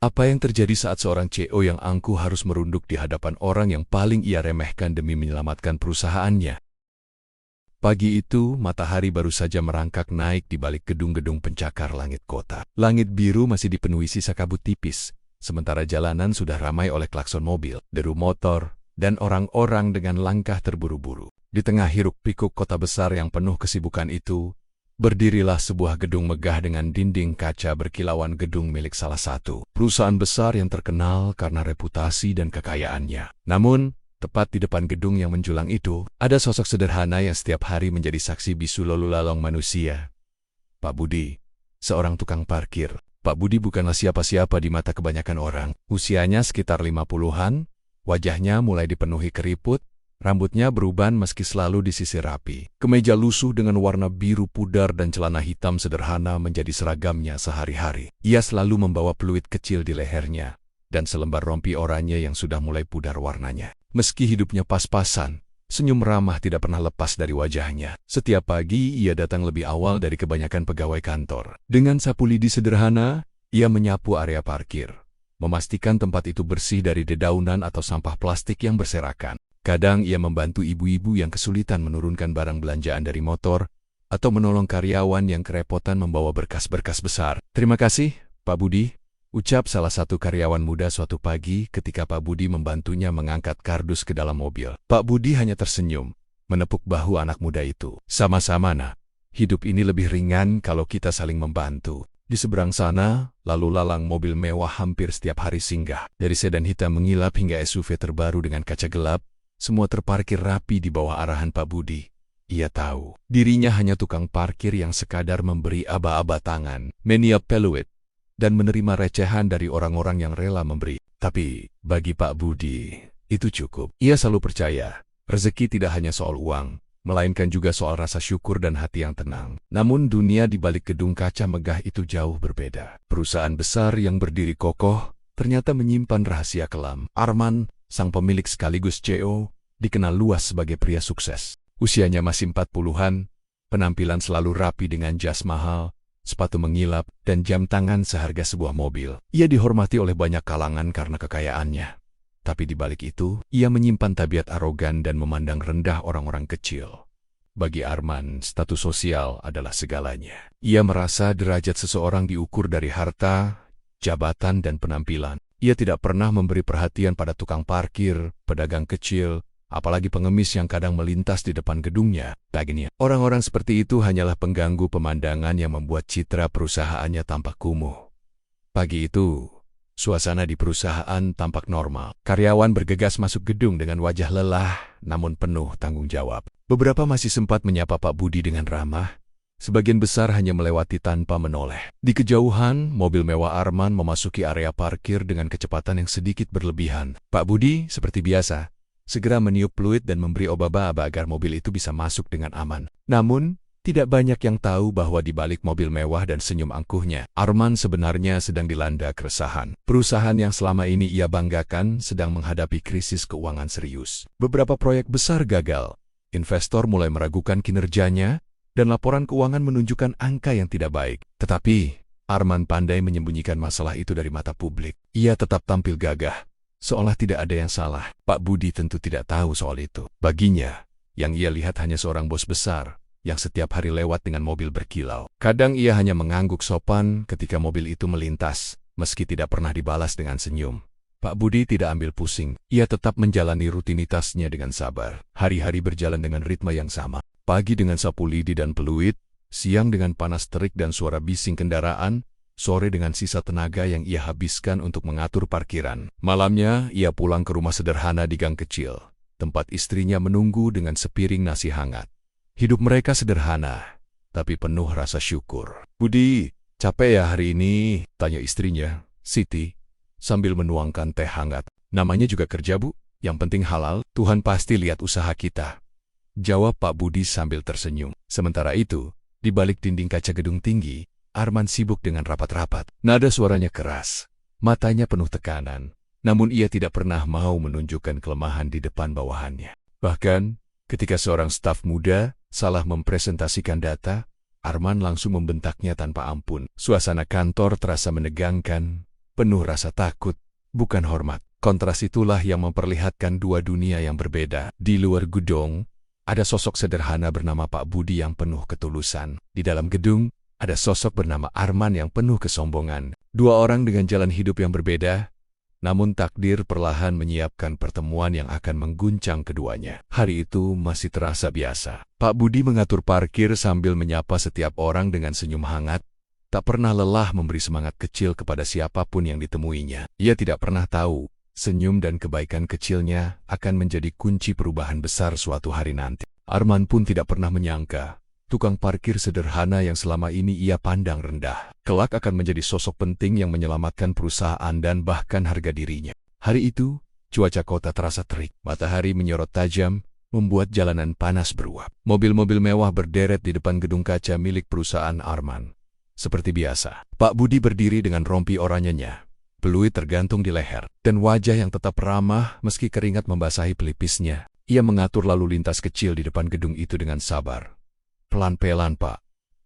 Apa yang terjadi saat seorang CEO yang angkuh harus merunduk di hadapan orang yang paling ia remehkan demi menyelamatkan perusahaannya? Pagi itu, matahari baru saja merangkak naik di balik gedung-gedung pencakar langit kota. Langit biru masih dipenuhi sisa kabut tipis, sementara jalanan sudah ramai oleh klakson mobil, deru motor, dan orang-orang dengan langkah terburu-buru. Di tengah hiruk-pikuk kota besar yang penuh kesibukan itu, berdirilah sebuah gedung megah dengan dinding kaca berkilauan, gedung milik salah satu perusahaan besar yang terkenal karena reputasi dan kekayaannya. Namun, tepat di depan gedung yang menjulang itu, ada sosok sederhana yang setiap hari menjadi saksi bisu lalu lalang manusia. Pak Budi, seorang tukang parkir. Pak Budi bukanlah siapa-siapa di mata kebanyakan orang. Usianya sekitar 50-an, wajahnya mulai dipenuhi keriput, rambutnya beruban meski selalu disisir rapi. Kemeja lusuh dengan warna biru pudar dan celana hitam sederhana menjadi seragamnya sehari-hari. Ia selalu membawa peluit kecil di lehernya, dan selembar rompi oranye yang sudah mulai pudar warnanya. Meski hidupnya pas-pasan, senyum ramah tidak pernah lepas dari wajahnya. Setiap pagi ia datang lebih awal dari kebanyakan pegawai kantor. Dengan sapu lidi sederhana, ia menyapu area parkir, memastikan tempat itu bersih dari dedaunan atau sampah plastik yang berserakan. Kadang ia membantu ibu-ibu yang kesulitan menurunkan barang belanjaan dari motor, atau menolong karyawan yang kerepotan membawa berkas-berkas besar. "Terima kasih, Pak Budi," ucap salah satu karyawan muda suatu pagi ketika Pak Budi membantunya mengangkat kardus ke dalam mobil. Pak Budi hanya tersenyum, menepuk bahu anak muda itu. "Sama-sama, Nak. Hidup ini lebih ringan kalau kita saling membantu." Di seberang sana, lalu lalang mobil mewah hampir setiap hari singgah. Dari sedan hitam mengilap hingga SUV terbaru dengan kaca gelap, semua terparkir rapi di bawah arahan Pak Budi. Ia tahu, dirinya hanya tukang parkir yang sekadar memberi aba-aba tangan, meniup peluit, dan menerima recehan dari orang-orang yang rela memberi. Tapi, bagi Pak Budi, itu cukup. Ia selalu percaya, rezeki tidak hanya soal uang, melainkan juga soal rasa syukur dan hati yang tenang. Namun dunia di balik gedung kaca megah itu jauh berbeda. Perusahaan besar yang berdiri kokoh, ternyata menyimpan rahasia kelam. Arman, sang pemilik sekaligus CEO, dikenal luas sebagai pria sukses. Usianya masih 40-an, penampilan selalu rapi dengan jas mahal, sepatu mengilap, dan jam tangan seharga sebuah mobil. Ia dihormati oleh banyak kalangan karena kekayaannya. Tapi di balik itu, ia menyimpan tabiat arogan dan memandang rendah orang-orang kecil. Bagi Arman, status sosial adalah segalanya. Ia merasa derajat seseorang diukur dari harta, jabatan, dan penampilan. Ia tidak pernah memberi perhatian pada tukang parkir, pedagang kecil, apalagi pengemis yang kadang melintas di depan gedungnya. Baginya, orang-orang seperti itu hanyalah pengganggu pemandangan yang membuat citra perusahaannya tampak kumuh. Pagi itu, suasana di perusahaan tampak normal. Karyawan bergegas masuk gedung dengan wajah lelah, namun penuh tanggung jawab. Beberapa masih sempat menyapa Pak Budi dengan ramah. Sebagian besar hanya melewati tanpa menoleh. Di kejauhan, mobil mewah Arman memasuki area parkir dengan kecepatan yang sedikit berlebihan. Pak Budi, seperti biasa, segera meniup peluit dan memberi aba-aba agar mobil itu bisa masuk dengan aman. Namun, tidak banyak yang tahu bahwa di balik mobil mewah dan senyum angkuhnya, Arman sebenarnya sedang dilanda keresahan. Perusahaan yang selama ini ia banggakan sedang menghadapi krisis keuangan serius. Beberapa proyek besar gagal, investor mulai meragukan kinerjanya, dan laporan keuangan menunjukkan angka yang tidak baik. Tetapi, Arman pandai menyembunyikan masalah itu dari mata publik. Ia tetap tampil gagah, seolah tidak ada yang salah. Pak Budi tentu tidak tahu soal itu. Baginya, yang ia lihat hanya seorang bos besar, yang setiap hari lewat dengan mobil berkilau. Kadang ia hanya mengangguk sopan ketika mobil itu melintas, meski tidak pernah dibalas dengan senyum. Pak Budi tidak ambil pusing. Ia tetap menjalani rutinitasnya dengan sabar. Hari-hari berjalan dengan ritme yang sama. Pagi dengan sapu lidi dan peluit, siang dengan panas terik dan suara bising kendaraan, sore dengan sisa tenaga yang ia habiskan untuk mengatur parkiran. Malamnya, ia pulang ke rumah sederhana di gang kecil, tempat istrinya menunggu dengan sepiring nasi hangat. Hidup mereka sederhana, tapi penuh rasa syukur. "Budi, capek ya hari ini?" tanya istrinya, Siti, sambil menuangkan teh hangat. "Namanya juga kerja, Bu. Yang penting halal, Tuhan pasti lihat usaha kita," jawab Pak Budi sambil tersenyum. Sementara itu, di balik dinding kaca gedung tinggi, Arman sibuk dengan rapat-rapat. Nada suaranya keras, matanya penuh tekanan, namun ia tidak pernah mau menunjukkan kelemahan di depan bawahannya. Bahkan, ketika seorang staf muda salah mempresentasikan data, Arman langsung membentaknya tanpa ampun. Suasana kantor terasa menegangkan, penuh rasa takut, bukan hormat. Kontras itulah yang memperlihatkan dua dunia yang berbeda. Di luar gedung, ada sosok sederhana bernama Pak Budi yang penuh ketulusan. Di dalam gedung, ada sosok bernama Arman yang penuh kesombongan. Dua orang dengan jalan hidup yang berbeda, namun takdir perlahan menyiapkan pertemuan yang akan mengguncang keduanya. Hari itu masih terasa biasa. Pak Budi mengatur parkir sambil menyapa setiap orang dengan senyum hangat, tak pernah lelah memberi semangat kecil kepada siapapun yang ditemuinya. Ia tidak pernah tahu, senyum dan kebaikan kecilnya akan menjadi kunci perubahan besar suatu hari nanti. Arman pun tidak pernah menyangka, tukang parkir sederhana yang selama ini ia pandang rendah, kelak akan menjadi sosok penting yang menyelamatkan perusahaan dan bahkan harga dirinya. Hari itu, cuaca kota terasa terik. Matahari menyorot tajam, membuat jalanan panas beruap. Mobil-mobil mewah berderet di depan gedung kaca milik perusahaan Arman. Seperti biasa, Pak Budi berdiri dengan rompi oranyenya. Peluit tergantung di leher, dan wajah yang tetap ramah meski keringat membasahi pelipisnya. Ia mengatur lalu lintas kecil di depan gedung itu dengan sabar. Pelan-pelan, Pak.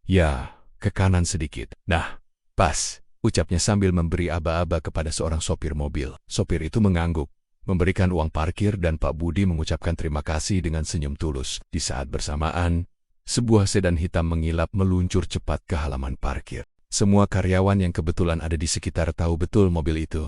Ya, ke kanan sedikit. Nah, pas, ucapnya sambil memberi aba-aba kepada seorang sopir mobil. Sopir itu mengangguk, memberikan uang parkir dan Pak Budi mengucapkan terima kasih dengan senyum tulus. Di saat bersamaan, sebuah sedan hitam mengilap meluncur cepat ke halaman parkir. Semua karyawan yang kebetulan ada di sekitar tahu betul mobil itu.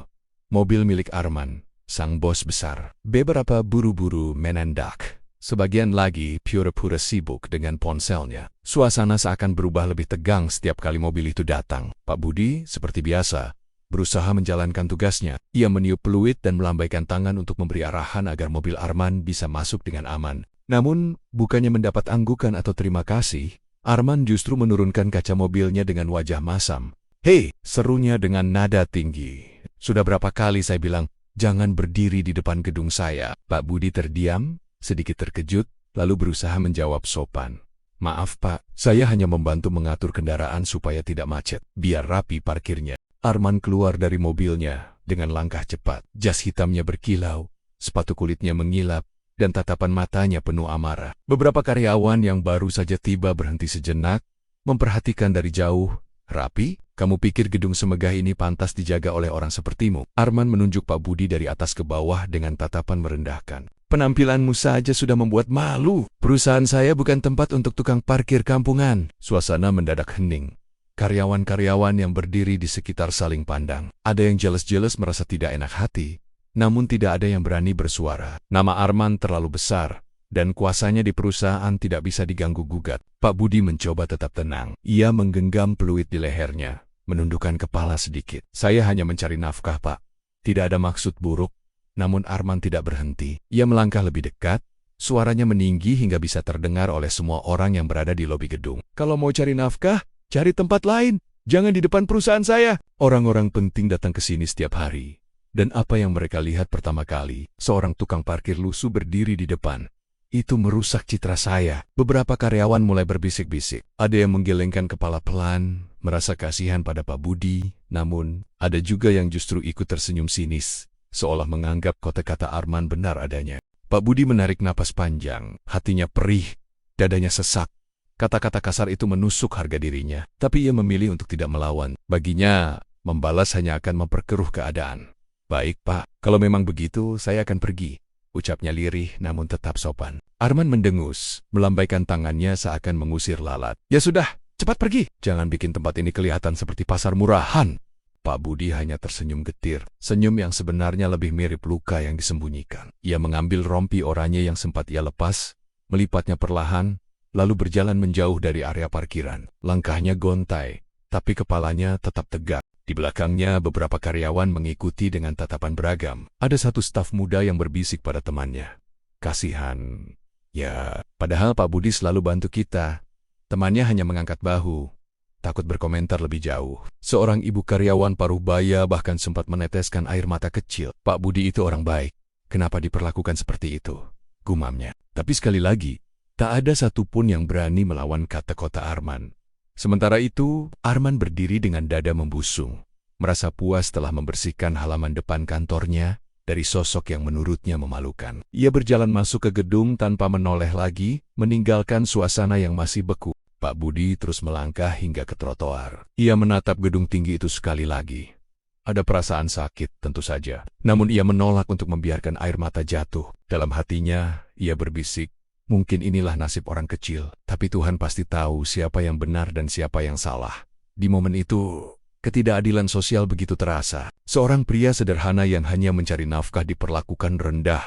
Mobil milik Arman, sang bos besar. Beberapa buru-buru menendak. Sebagian lagi pura-pura sibuk dengan ponselnya. Suasana seakan berubah lebih tegang setiap kali mobil itu datang. Pak Budi, seperti biasa, berusaha menjalankan tugasnya. Ia meniup peluit dan melambaikan tangan untuk memberi arahan agar mobil Arman bisa masuk dengan aman. Namun, bukannya mendapat anggukan atau terima kasih, Arman justru menurunkan kaca mobilnya dengan wajah masam. "Hei," serunya dengan nada tinggi. "Sudah berapa kali saya bilang, jangan berdiri di depan gedung saya." Pak Budi terdiam, sedikit terkejut, lalu berusaha menjawab sopan. "Maaf Pak, saya hanya membantu mengatur kendaraan supaya tidak macet. Biar rapi parkirnya." Arman keluar dari mobilnya dengan langkah cepat. Jas hitamnya berkilau, sepatu kulitnya mengilap, dan tatapan matanya penuh amarah. Beberapa karyawan yang baru saja tiba berhenti sejenak, memperhatikan dari jauh. "Rapi? Kamu pikir gedung semegah ini pantas dijaga oleh orang sepertimu?" Arman menunjuk Pak Budi dari atas ke bawah dengan tatapan merendahkan. "Penampilanmu saja sudah membuat malu. Perusahaan saya bukan tempat untuk tukang parkir kampungan." Suasana mendadak hening. Karyawan-karyawan yang berdiri di sekitar saling pandang. Ada yang jelas-jelas merasa tidak enak hati, namun tidak ada yang berani bersuara. Nama Arman terlalu besar, dan kuasanya di perusahaan tidak bisa diganggu-gugat. Pak Budi mencoba tetap tenang. Ia menggenggam peluit di lehernya, menundukkan kepala sedikit. "Saya hanya mencari nafkah, Pak. Tidak ada maksud buruk." Namun Arman tidak berhenti. Ia melangkah lebih dekat, suaranya meninggi hingga bisa terdengar oleh semua orang yang berada di lobi gedung. "Kalau mau cari nafkah, cari tempat lain. Jangan di depan perusahaan saya." Orang-orang penting datang ke sini setiap hari. Dan apa yang mereka lihat pertama kali, seorang tukang parkir lusuh berdiri di depan. Itu merusak citra saya. Beberapa karyawan mulai berbisik-bisik. Ada yang menggelengkan kepala pelan, merasa kasihan pada Pak Budi. Namun, ada juga yang justru ikut tersenyum sinis, seolah menganggap kata-kata Arman benar adanya. Pak Budi menarik napas panjang, hatinya perih, dadanya sesak. Kata-kata kasar itu menusuk harga dirinya, tapi ia memilih untuk tidak melawan. Baginya, membalas hanya akan memperkeruh keadaan. "Baik Pak, kalau memang begitu saya akan pergi," ucapnya lirih namun tetap sopan. Arman mendengus, melambaikan tangannya seakan mengusir lalat. "Ya sudah, cepat pergi. Jangan bikin tempat ini kelihatan seperti pasar murahan." Pak Budi hanya tersenyum getir, senyum yang sebenarnya lebih mirip luka yang disembunyikan. Ia mengambil rompi oranye yang sempat ia lepas, melipatnya perlahan, lalu berjalan menjauh dari area parkiran. Langkahnya gontai, tapi kepalanya tetap tegak. Di belakangnya beberapa karyawan mengikuti dengan tatapan beragam. Ada satu staf muda yang berbisik pada temannya. "Kasihan." "Ya, padahal Pak Budi selalu bantu kita." Temannya hanya mengangkat bahu, takut berkomentar lebih jauh. Seorang ibu karyawan paruh baya bahkan sempat meneteskan air mata kecil. "Pak Budi itu orang baik. Kenapa diperlakukan seperti itu?" gumamnya. Tapi sekali lagi, tak ada satupun yang berani melawan kata-kata Arman. Sementara itu, Arman berdiri dengan dada membusung, merasa puas telah membersihkan halaman depan kantornya dari sosok yang menurutnya memalukan. Ia berjalan masuk ke gedung tanpa menoleh lagi, meninggalkan suasana yang masih beku. Pak Budi terus melangkah hingga ke trotoar. Ia menatap gedung tinggi itu sekali lagi. Ada perasaan sakit, tentu saja. Namun ia menolak untuk membiarkan air mata jatuh. Dalam hatinya, ia berbisik, mungkin inilah nasib orang kecil. Tapi Tuhan pasti tahu siapa yang benar dan siapa yang salah. Di momen itu, ketidakadilan sosial begitu terasa. Seorang pria sederhana yang hanya mencari nafkah diperlakukan rendah.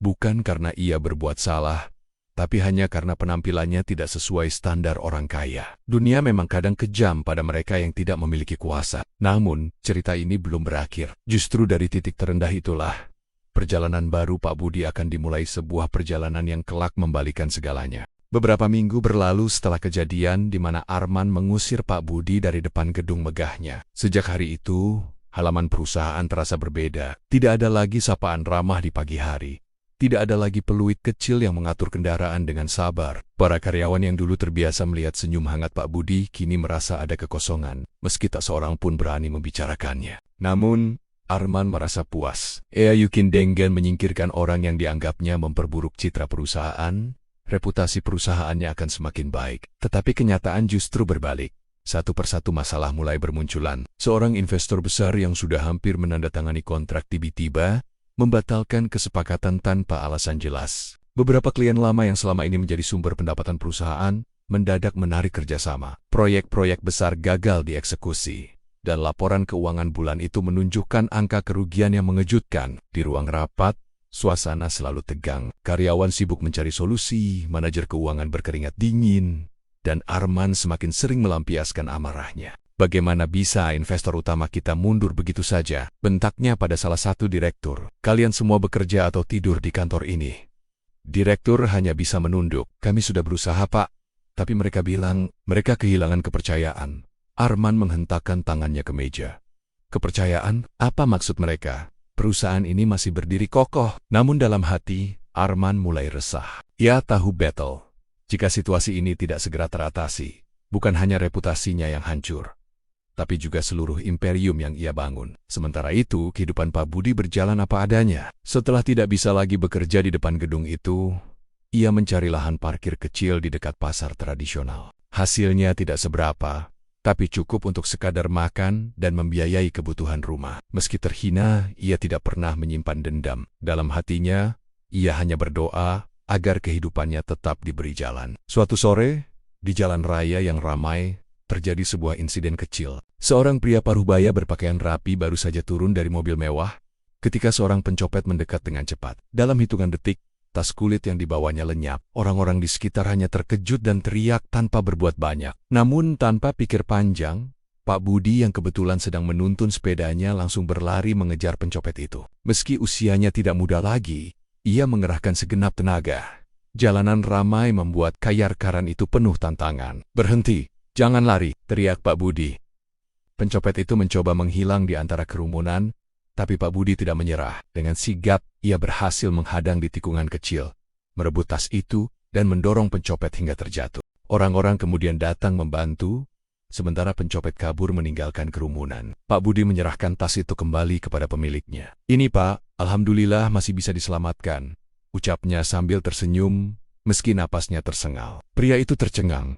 Bukan karena ia berbuat salah, tapi hanya karena penampilannya tidak sesuai standar orang kaya. Dunia memang kadang kejam pada mereka yang tidak memiliki kuasa. Namun, cerita ini belum berakhir. Justru dari titik terendah itulah, perjalanan baru Pak Budi akan dimulai, sebuah perjalanan yang kelak membalikan segalanya. Beberapa minggu berlalu setelah kejadian di mana Arman mengusir Pak Budi dari depan gedung megahnya. Sejak hari itu, halaman perusahaan terasa berbeda. Tidak ada lagi sapaan ramah di pagi hari. Tidak ada lagi peluit kecil yang mengatur kendaraan dengan sabar. Para karyawan yang dulu terbiasa melihat senyum hangat Pak Budi kini merasa ada kekosongan, meski tak seorang pun berani membicarakannya. Namun, Arman merasa puas. Ia yakin dengan menyingkirkan orang yang dianggapnya memperburuk citra perusahaan, reputasi perusahaannya akan semakin baik. Tetapi kenyataan justru berbalik. Satu persatu masalah mulai bermunculan. Seorang investor besar yang sudah hampir menandatangani kontrak tiba-tiba membatalkan kesepakatan tanpa alasan jelas. Beberapa klien lama yang selama ini menjadi sumber pendapatan perusahaan mendadak menarik kerjasama. Proyek-proyek besar gagal dieksekusi, dan laporan keuangan bulan itu menunjukkan angka kerugian yang mengejutkan. Di ruang rapat, suasana selalu tegang. Karyawan sibuk mencari solusi, manajer keuangan berkeringat dingin, dan Arman semakin sering melampiaskan amarahnya. Bagaimana bisa investor utama kita mundur begitu saja? Bentaknya pada salah satu direktur. Kalian semua bekerja atau tidur di kantor ini? Direktur hanya bisa menunduk. Kami sudah berusaha, Pak. Tapi mereka bilang, mereka kehilangan kepercayaan. Arman menghentakkan tangannya ke meja. Kepercayaan? Apa maksud mereka? Perusahaan ini masih berdiri kokoh. Namun dalam hati, Arman mulai resah. Ia tahu battle. Jika situasi ini tidak segera teratasi, bukan hanya reputasinya yang hancur, tapi juga seluruh imperium yang ia bangun. Sementara itu, kehidupan Pak Budi berjalan apa adanya. Setelah tidak bisa lagi bekerja di depan gedung itu, ia mencari lahan parkir kecil di dekat pasar tradisional. Hasilnya tidak seberapa, tapi cukup untuk sekadar makan dan membiayai kebutuhan rumah. Meski terhina, ia tidak pernah menyimpan dendam. Dalam hatinya, ia hanya berdoa agar kehidupannya tetap diberi jalan. Suatu sore, di jalan raya yang ramai, terjadi sebuah insiden kecil. Seorang pria parubaya berpakaian rapi baru saja turun dari mobil mewah ketika seorang pencopet mendekat dengan cepat. Dalam hitungan detik, tas kulit yang dibawanya lenyap. Orang-orang di sekitar hanya terkejut dan teriak tanpa berbuat banyak. Namun tanpa pikir panjang, Pak Budi yang kebetulan sedang menuntun sepedanya langsung berlari mengejar pencopet itu. Meski usianya tidak muda lagi, ia mengerahkan segenap tenaga. Jalanan ramai membuat kayar-karan itu penuh tantangan. Berhenti! Jangan lari, teriak Pak Budi. Pencopet itu mencoba menghilang di antara kerumunan, tapi Pak Budi tidak menyerah. Dengan sigap, ia berhasil menghadang di tikungan kecil, merebut tas itu, dan mendorong pencopet hingga terjatuh. Orang-orang kemudian datang membantu, sementara pencopet kabur meninggalkan kerumunan. Pak Budi menyerahkan tas itu kembali kepada pemiliknya. Ini Pak, alhamdulillah masih bisa diselamatkan, ucapnya sambil tersenyum, meski napasnya tersengal. Pria itu tercengang.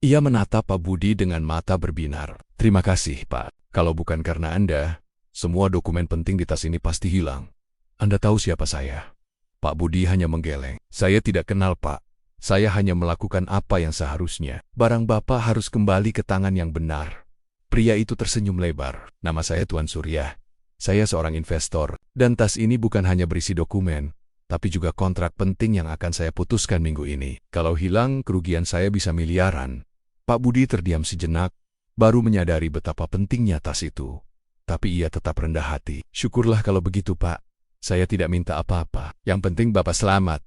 Ia menatap Pak Budi dengan mata berbinar. Terima kasih, Pak. Kalau bukan karena Anda, semua dokumen penting di tas ini pasti hilang. Anda tahu siapa saya? Pak Budi hanya menggeleng. Saya tidak kenal, Pak. Saya hanya melakukan apa yang seharusnya. Barang Bapak harus kembali ke tangan yang benar. Pria itu tersenyum lebar. Nama saya Tuan Surya. Saya seorang investor. Dan tas ini bukan hanya berisi dokumen, tapi juga kontrak penting yang akan saya putuskan minggu ini. Kalau hilang, kerugian saya bisa miliaran. Pak Budi terdiam sejenak, baru menyadari betapa pentingnya tas itu. Tapi ia tetap rendah hati. Syukurlah kalau begitu, Pak. Saya tidak minta apa-apa. Yang penting Bapak selamat.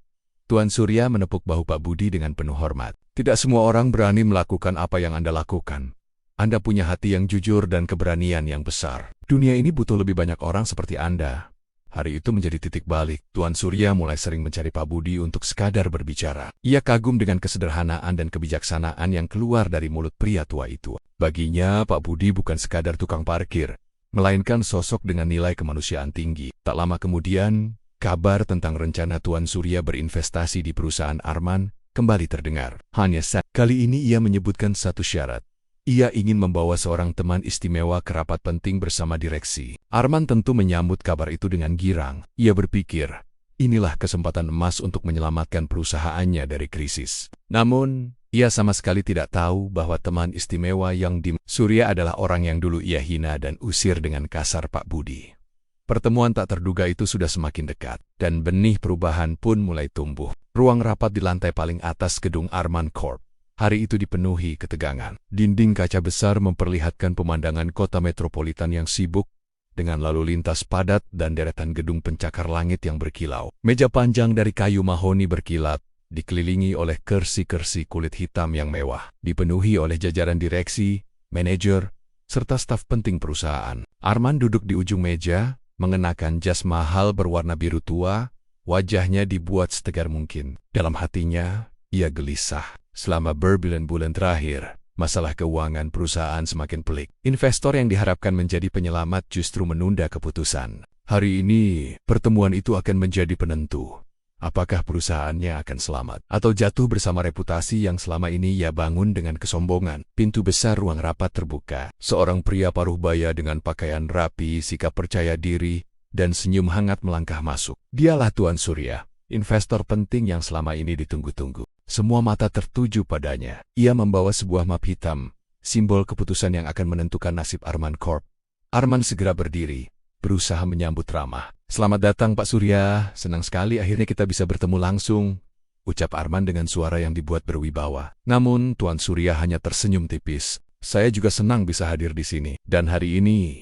Tuan Surya menepuk bahu Pak Budi dengan penuh hormat. Tidak semua orang berani melakukan apa yang Anda lakukan. Anda punya hati yang jujur dan keberanian yang besar. Dunia ini butuh lebih banyak orang seperti Anda. Hari itu menjadi titik balik. Tuan Surya mulai sering mencari Pak Budi untuk sekadar berbicara. Ia kagum dengan kesederhanaan dan kebijaksanaan yang keluar dari mulut pria tua itu. Baginya, Pak Budi bukan sekadar tukang parkir, melainkan sosok dengan nilai kemanusiaan tinggi. Tak lama kemudian, kabar tentang rencana Tuan Surya berinvestasi di perusahaan Arman kembali terdengar. Hanya kali ini ia menyebutkan satu syarat. Ia ingin membawa seorang teman istimewa ke rapat penting bersama direksi. Arman tentu menyambut kabar itu dengan girang. Ia berpikir, inilah kesempatan emas untuk menyelamatkan perusahaannya dari krisis. Namun, ia sama sekali tidak tahu bahwa teman istimewa yang Surya adalah orang yang dulu ia hina dan usir dengan kasar Pak Budi. Pertemuan tak terduga itu sudah semakin dekat, dan benih perubahan pun mulai tumbuh. Ruang rapat di lantai paling atas gedung Arman Corp. Hari itu dipenuhi ketegangan. Dinding kaca besar memperlihatkan pemandangan kota metropolitan yang sibuk, dengan lalu lintas padat dan deretan gedung pencakar langit yang berkilau. Meja panjang dari kayu mahoni berkilat, dikelilingi oleh kursi-kursi kulit hitam yang mewah, dipenuhi oleh jajaran direksi, manajer, serta staf penting perusahaan. Arman duduk di ujung meja, mengenakan jas mahal berwarna biru tua, wajahnya dibuat setegar mungkin. Dalam hatinya, ia gelisah. Selama berbulan-bulan terakhir, masalah keuangan perusahaan semakin pelik. Investor yang diharapkan menjadi penyelamat justru menunda keputusan. Hari ini, pertemuan itu akan menjadi penentu. Apakah perusahaannya akan selamat atau jatuh bersama reputasi yang selama ini ia bangun dengan kesombongan? Pintu besar ruang rapat terbuka. Seorang pria paruh baya dengan pakaian rapi, sikap percaya diri, dan senyum hangat melangkah masuk. Dialah Tuan Surya, investor penting yang selama ini ditunggu-tunggu. Semua mata tertuju padanya. Ia membawa sebuah map hitam, simbol keputusan yang akan menentukan nasib Arman Corp. Arman segera berdiri, berusaha menyambut ramah. "Selamat datang Pak Surya, senang sekali akhirnya kita bisa bertemu langsung," ucap Arman dengan suara yang dibuat berwibawa. Namun Tuan Surya hanya tersenyum tipis. "Saya juga senang bisa hadir di sini. Dan hari ini,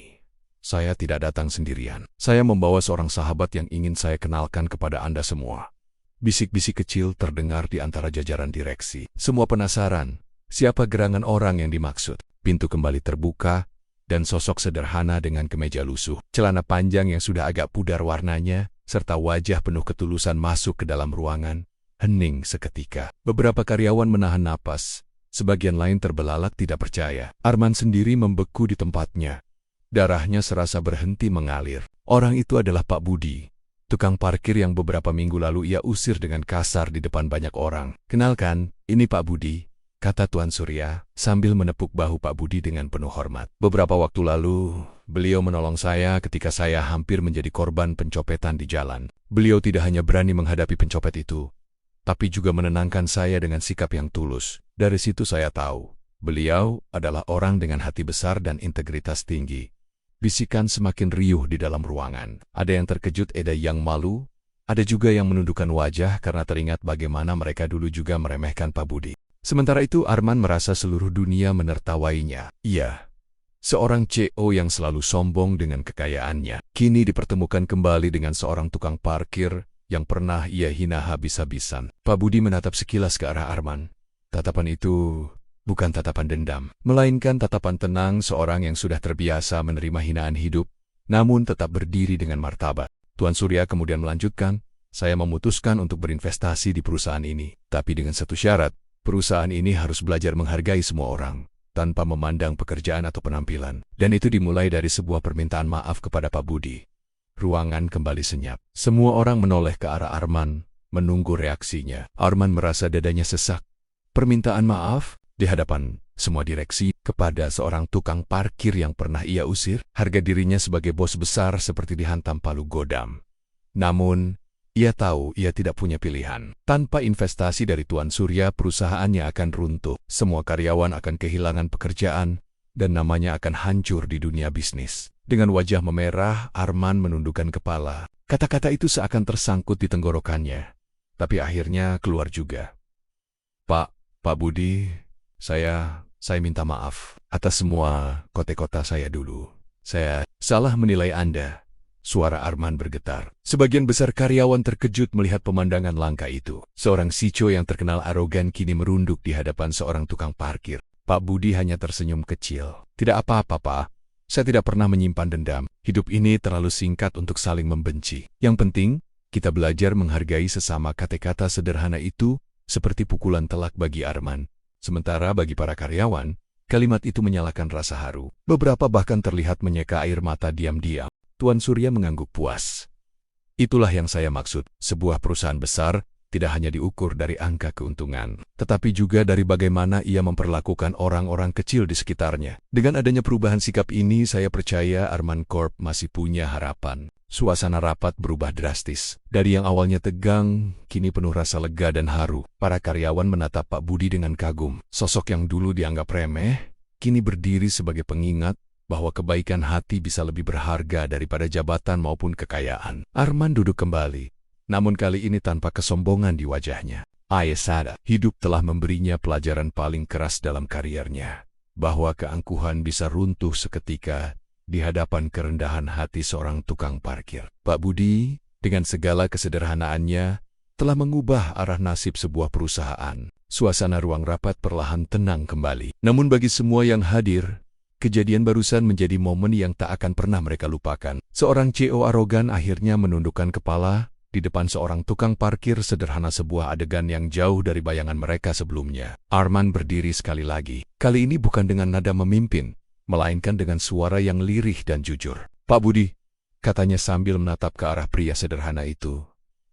saya tidak datang sendirian. Saya membawa seorang sahabat yang ingin saya kenalkan kepada Anda semua." Bisik-bisik kecil terdengar di antara jajaran direksi. Semua penasaran, siapa gerangan orang yang dimaksud. Pintu kembali terbuka, dan sosok sederhana dengan kemeja lusuh, celana panjang yang sudah agak pudar warnanya, serta wajah penuh ketulusan masuk ke dalam ruangan. Hening seketika. Beberapa karyawan menahan napas, sebagian lain terbelalak tidak percaya. Arman sendiri membeku di tempatnya. Darahnya serasa berhenti mengalir. Orang itu adalah Pak Budi, tukang parkir yang beberapa minggu lalu ia usir dengan kasar di depan banyak orang. "Kenalkan, ini Pak Budi," kata Tuan Surya, sambil menepuk bahu Pak Budi dengan penuh hormat. "Beberapa waktu lalu, beliau menolong saya ketika saya hampir menjadi korban pencopetan di jalan. Beliau tidak hanya berani menghadapi pencopet itu, tapi juga menenangkan saya dengan sikap yang tulus. Dari situ saya tahu, beliau adalah orang dengan hati besar dan integritas tinggi." Bisikan semakin riuh di dalam ruangan. Ada yang terkejut, ada yang malu, ada juga yang menundukkan wajah karena teringat bagaimana mereka dulu juga meremehkan Pak Budi. Sementara itu Arman merasa seluruh dunia menertawainya. Ia, seorang CEO yang selalu sombong dengan kekayaannya, kini dipertemukan kembali dengan seorang tukang parkir yang pernah ia hina habis-habisan. Pak Budi menatap sekilas ke arah Arman. Tatapan itu bukan tatapan dendam, melainkan tatapan tenang seorang yang sudah terbiasa menerima hinaan hidup, namun tetap berdiri dengan martabat. Tuan Surya kemudian melanjutkan, "Saya memutuskan untuk berinvestasi di perusahaan ini, tapi dengan satu syarat, perusahaan ini harus belajar menghargai semua orang, tanpa memandang pekerjaan atau penampilan." Dan itu dimulai dari sebuah permintaan maaf kepada Pak Budi. Ruangan kembali senyap. Semua orang menoleh ke arah Arman, menunggu reaksinya. Arman merasa dadanya sesak. Permintaan maaf di hadapan semua direksi kepada seorang tukang parkir yang pernah ia usir, harga dirinya sebagai bos besar seperti dihantam palu godam. Namun, ia tahu ia tidak punya pilihan. Tanpa investasi dari Tuan Surya, perusahaannya akan runtuh. Semua karyawan akan kehilangan pekerjaan, dan namanya akan hancur di dunia bisnis. Dengan wajah memerah, Arman menundukkan kepala. Kata-kata itu seakan tersangkut di tenggorokannya, tapi akhirnya keluar juga. Pak Budi, Saya minta maaf atas semua kote-kota saya dulu. Saya salah menilai Anda." Suara Arman bergetar. Sebagian besar karyawan terkejut melihat pemandangan langka itu. Seorang CEO yang terkenal arogan kini merunduk di hadapan seorang tukang parkir. Pak Budi hanya tersenyum kecil. "Tidak apa-apa, Pak. Saya tidak pernah menyimpan dendam. Hidup ini terlalu singkat untuk saling membenci. Yang penting, kita belajar menghargai sesama." Kata-kata sederhana itu seperti pukulan telak bagi Arman. Sementara bagi para karyawan, kalimat itu menyalakan rasa haru. Beberapa bahkan terlihat menyeka air mata diam-diam. Tuan Surya mengangguk puas. "Itulah yang saya maksud, sebuah perusahaan besar tidak hanya diukur dari angka keuntungan, tetapi juga dari bagaimana ia memperlakukan orang-orang kecil di sekitarnya. Dengan adanya perubahan sikap ini, saya percaya Arman Corp masih punya harapan. Suasana rapat berubah drastis. Dari yang awalnya tegang, kini penuh rasa lega dan haru. Para karyawan menatap Pak Budi dengan kagum. Sosok yang dulu dianggap remeh, kini berdiri sebagai pengingat bahwa kebaikan hati bisa lebih berharga daripada jabatan maupun kekayaan. Arman duduk kembali, namun kali ini tanpa kesombongan di wajahnya. Ia sadar, hidup telah memberinya pelajaran paling keras dalam kariernya, bahwa keangkuhan bisa runtuh seketika di hadapan kerendahan hati seorang tukang parkir. Pak Budi, dengan segala kesederhanaannya, telah mengubah arah nasib sebuah perusahaan. Suasana ruang rapat perlahan tenang kembali. Namun bagi semua yang hadir, kejadian barusan menjadi momen yang tak akan pernah mereka lupakan. Seorang CEO arogan akhirnya menundukkan kepala di depan seorang tukang parkir sederhana, sebuah adegan yang jauh dari bayangan mereka sebelumnya. Arman berdiri sekali lagi. Kali ini bukan dengan nada memimpin, melainkan dengan suara yang lirih dan jujur. "Pak Budi," katanya sambil menatap ke arah pria sederhana itu,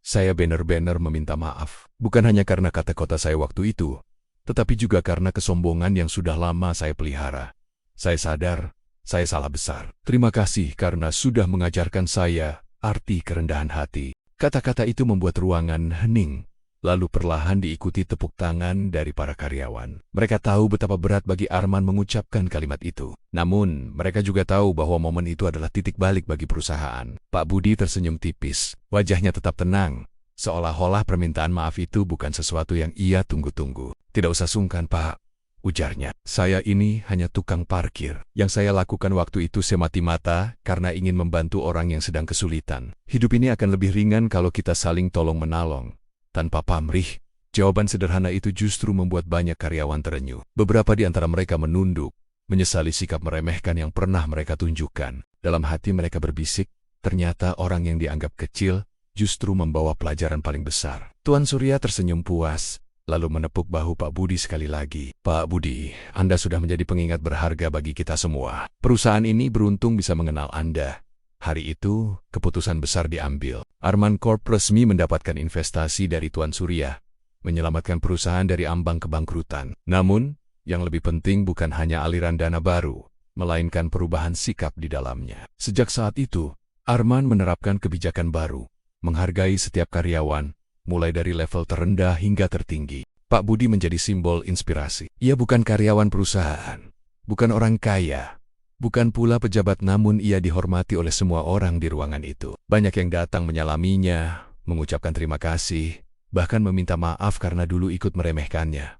"saya benar-benar meminta maaf. Bukan hanya karena kata-kata saya waktu itu, tetapi juga karena kesombongan yang sudah lama saya pelihara. Saya sadar, saya salah besar. Terima kasih karena sudah mengajarkan saya arti kerendahan hati." Kata-kata itu membuat ruangan hening, lalu perlahan diikuti tepuk tangan dari para karyawan. Mereka tahu betapa berat bagi Arman mengucapkan kalimat itu. Namun, mereka juga tahu bahwa momen itu adalah titik balik bagi perusahaan. Pak Budi tersenyum tipis. Wajahnya tetap tenang, seolah-olah permintaan maaf itu bukan sesuatu yang ia tunggu-tunggu. "Tidak usah sungkan, Pak," ujarnya. "Saya ini hanya tukang parkir. Yang saya lakukan waktu itu semata-mata karena ingin membantu orang yang sedang kesulitan. Hidup ini akan lebih ringan kalau kita saling tolong-menolong, tanpa pamrih." Jawaban sederhana itu justru membuat banyak karyawan terenyuh. Beberapa di antara mereka menunduk, menyesali sikap meremehkan yang pernah mereka tunjukkan. Dalam hati mereka berbisik, ternyata orang yang dianggap kecil justru membawa pelajaran paling besar. Tuan Surya tersenyum puas, lalu menepuk bahu Pak Budi sekali lagi. "Pak Budi, Anda sudah menjadi pengingat berharga bagi kita semua. Perusahaan ini beruntung bisa mengenal Anda. Hari itu, keputusan besar diambil. Arman Corp resmi mendapatkan investasi dari Tuan Surya, menyelamatkan perusahaan dari ambang kebangkrutan. Namun, yang lebih penting bukan hanya aliran dana baru, melainkan perubahan sikap di dalamnya. Sejak saat itu, Arman menerapkan kebijakan baru, menghargai setiap karyawan, mulai dari level terendah hingga tertinggi. Pak Budi menjadi simbol inspirasi. Ia bukan karyawan perusahaan, bukan orang kaya, bukan pula pejabat, namun ia dihormati oleh semua orang di ruangan itu. Banyak yang datang menyalaminya, mengucapkan terima kasih, bahkan meminta maaf karena dulu ikut meremehkannya.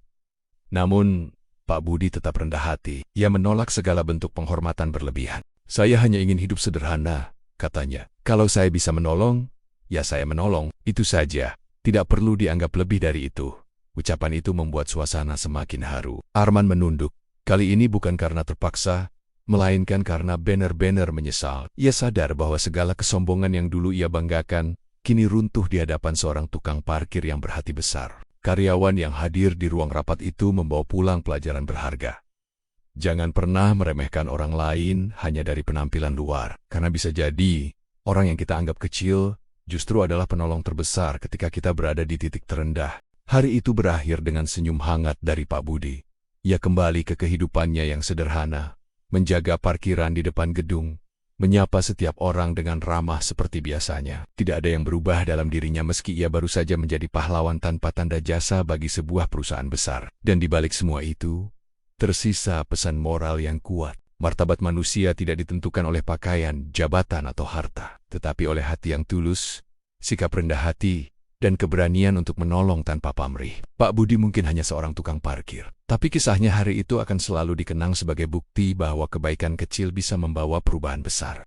Namun, Pak Budi tetap rendah hati. Ia menolak segala bentuk penghormatan berlebihan. "Saya hanya ingin hidup sederhana," katanya. "Kalau saya bisa menolong, ya saya menolong, itu saja. Tidak perlu dianggap lebih dari itu." Ucapan itu membuat suasana semakin haru. Arman menunduk. Kali ini bukan karena terpaksa, melainkan karena benar-benar menyesal. Ia sadar bahwa segala kesombongan yang dulu ia banggakan, kini runtuh di hadapan seorang tukang parkir yang berhati besar. Karyawan yang hadir di ruang rapat itu membawa pulang pelajaran berharga. Jangan pernah meremehkan orang lain hanya dari penampilan luar, karena bisa jadi orang yang kita anggap kecil justru adalah penolong terbesar ketika kita berada di titik terendah. Hari itu berakhir dengan senyum hangat dari Pak Budi. Ia kembali ke kehidupannya yang sederhana, menjaga parkiran di depan gedung, menyapa setiap orang dengan ramah seperti biasanya. Tidak ada yang berubah dalam dirinya meski ia baru saja menjadi pahlawan tanpa tanda jasa bagi sebuah perusahaan besar. Dan di balik semua itu, tersisa pesan moral yang kuat. Martabat manusia tidak ditentukan oleh pakaian, jabatan, atau harta, tetapi oleh hati yang tulus, sikap rendah hati, dan keberanian untuk menolong tanpa pamrih. Pak Budi mungkin hanya seorang tukang parkir, tapi kisahnya hari itu akan selalu dikenang sebagai bukti bahwa kebaikan kecil bisa membawa perubahan besar.